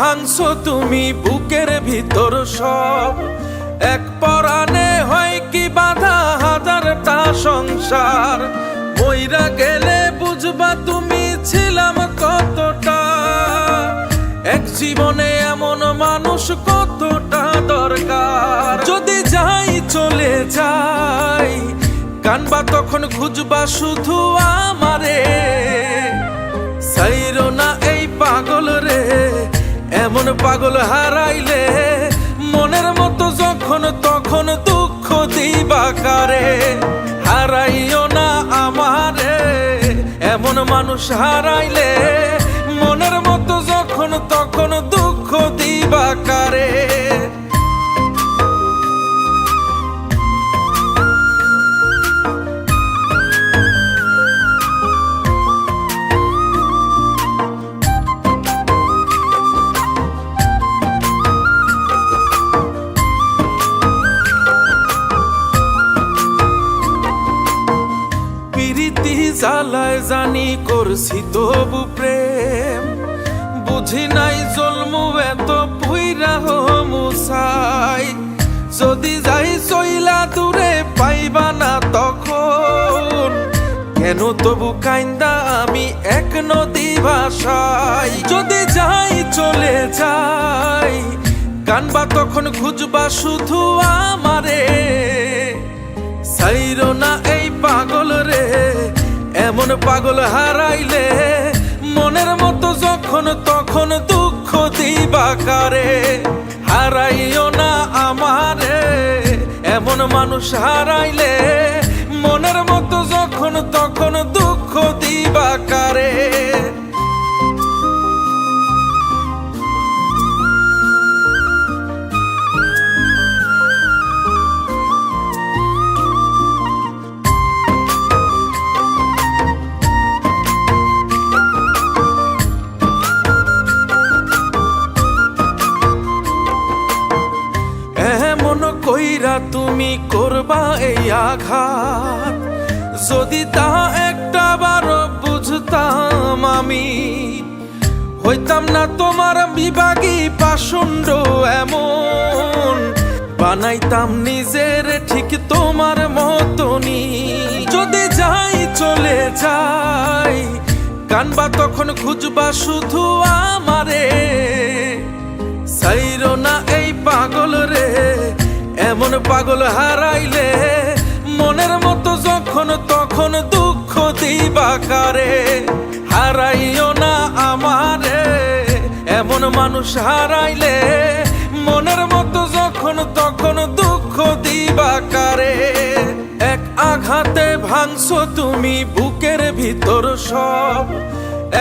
ভাঙছো তুমি বুকের ভিতর সব। এক পরাণে হয় কি বাধা হাজারটা সংসার। মইরা গেলে বুঝবা তুমি ছিলাম কতটা। এক জীবনে এমন মানুষ কতটা দরকার। যদি যাই চলে যাই কানবা তখন খুঁজবা শুধু আমারে। সাইরো না এই পাগল রে, এমন পাগল হারাইলে মনের মতো যখন তখন দুঃখ দিবা কারে। হারাইও না আমারে, এমন মানুষ হারাইলে মনের মতো যখন তখন দুঃখ দিবা কারে। প্রীতি জ্বালায় জানি করছি তবু প্রেম। বুঝি নাই জন্মু এত পুইরা মুসাই। যদি যাই চইলা দূরে পাইবা না তখন, কেন তবু কাইন্দা আমি এক নদী ভাষাই। যদি যাই চলে যাই কানবা তখন খুঁজবা শুধু আমারে। সাইরো না এই পাগল রে, এমন পাগল হারাইলে মনের মতো যখন তখন দুঃখ দিবা কারে। হারাইও না আমারে, এমন মানুষ হারাইলে মনের মতো যখন তখন দুঃখ দিবা কারে। কইরা তুমি করবা এই আঘাত, যদি তা একটা বার বুঝতাম আমি হইতাম না তোমার বিভাগী পাষণ্ড এমন। বানাইতাম নিজের ঠিক তোমার মতনই। যদি যাই চলে যাই কানবা তখন খুঁজবা শুধু আমারে। সাইরো না এই পাগল রে, এমন পাগল হারাইলে মনের মতো যখন তখন দুঃখ দিবা কারে। হারাইও না আমারে, এমন মানুষ হারাইলে মনের মতো যখন তখন দুঃখ দিবা কারে। এক আঘাতে ভাঙছো তুমি বুকের ভিতর সব।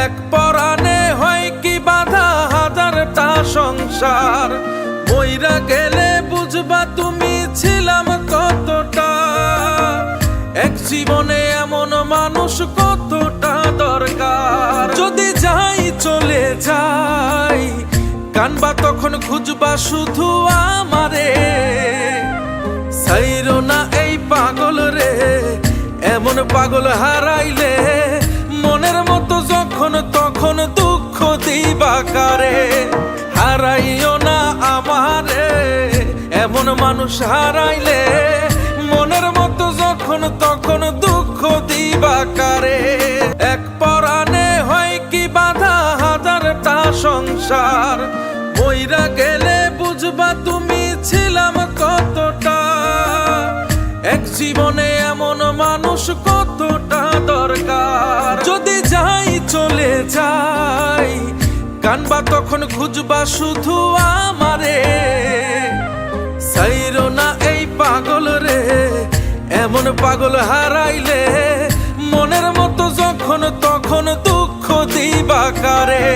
এক পরাণে হয় কি বাধা হাজারটা সংসার। মইরা গেলে বুঝবা তুমি ছিলাম কতটা। এক জীবনে এমন মানুষ কতটা দরকার। যদি যাই চলে যাই কানবা তখন খুঁজবা শুধু আমারে। সাইরো না এই পাগল রে, এমন পাগল হারাইলে মনের মতো যখন তখন দুঃখ দিবা কারে। হারাইও না আমারে, এমন মানুষ হারাইলে মনের মতো যখন তখন দুঃখ দিবা কারে। এক পরাণে হয় কি বাধা হাজারটা সংসার। মইরা গেলে বুঝবা তুমি ছিলাম কতটা। এক জীবনে এমন মানুষ কতটা দরকার। যদি যাই চলে যাই কানবা তখন খুঁজবা শুধু আমারে। সাইরো না এই পাগল রে, এমন পাগল হারাইলে মনের মতো যখন তখন দুঃখ দিবা কারে।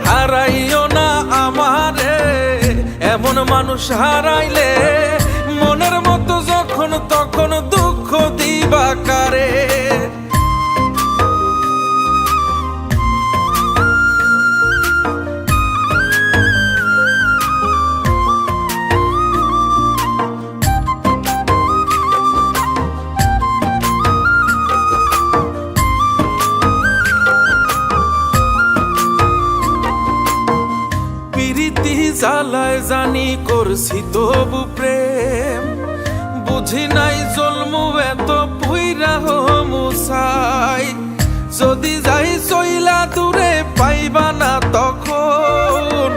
হারাইও না আমারে, এমন মানুষ হারাইলে মনের মতো যখন তখন দুঃখ দিবা কারে। করছি তবু প্রেম, বুঝি নাই জন্মু এত পুইরা মুসাই। যদি যাই চইলা দূরে পাইবা না তখন,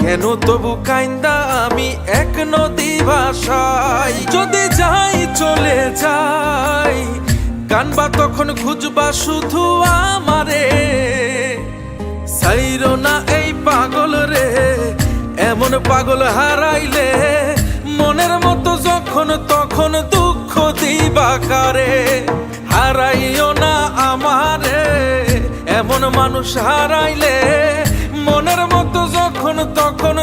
কেন তবু কাইন্দা আমি এক নদী ভাষাই। যদি যাই চলে যাই, কানবা তখন খুঁজবা শুধু আমারে। সাইরো না এই পাগল রে, এমন পাগল হারাইলে মনের মতো যখন তখন দুঃখ দিবা কারে। হারাইও না আমারে, এমন মানুষ হারাইলে মনের মতো যখন তখন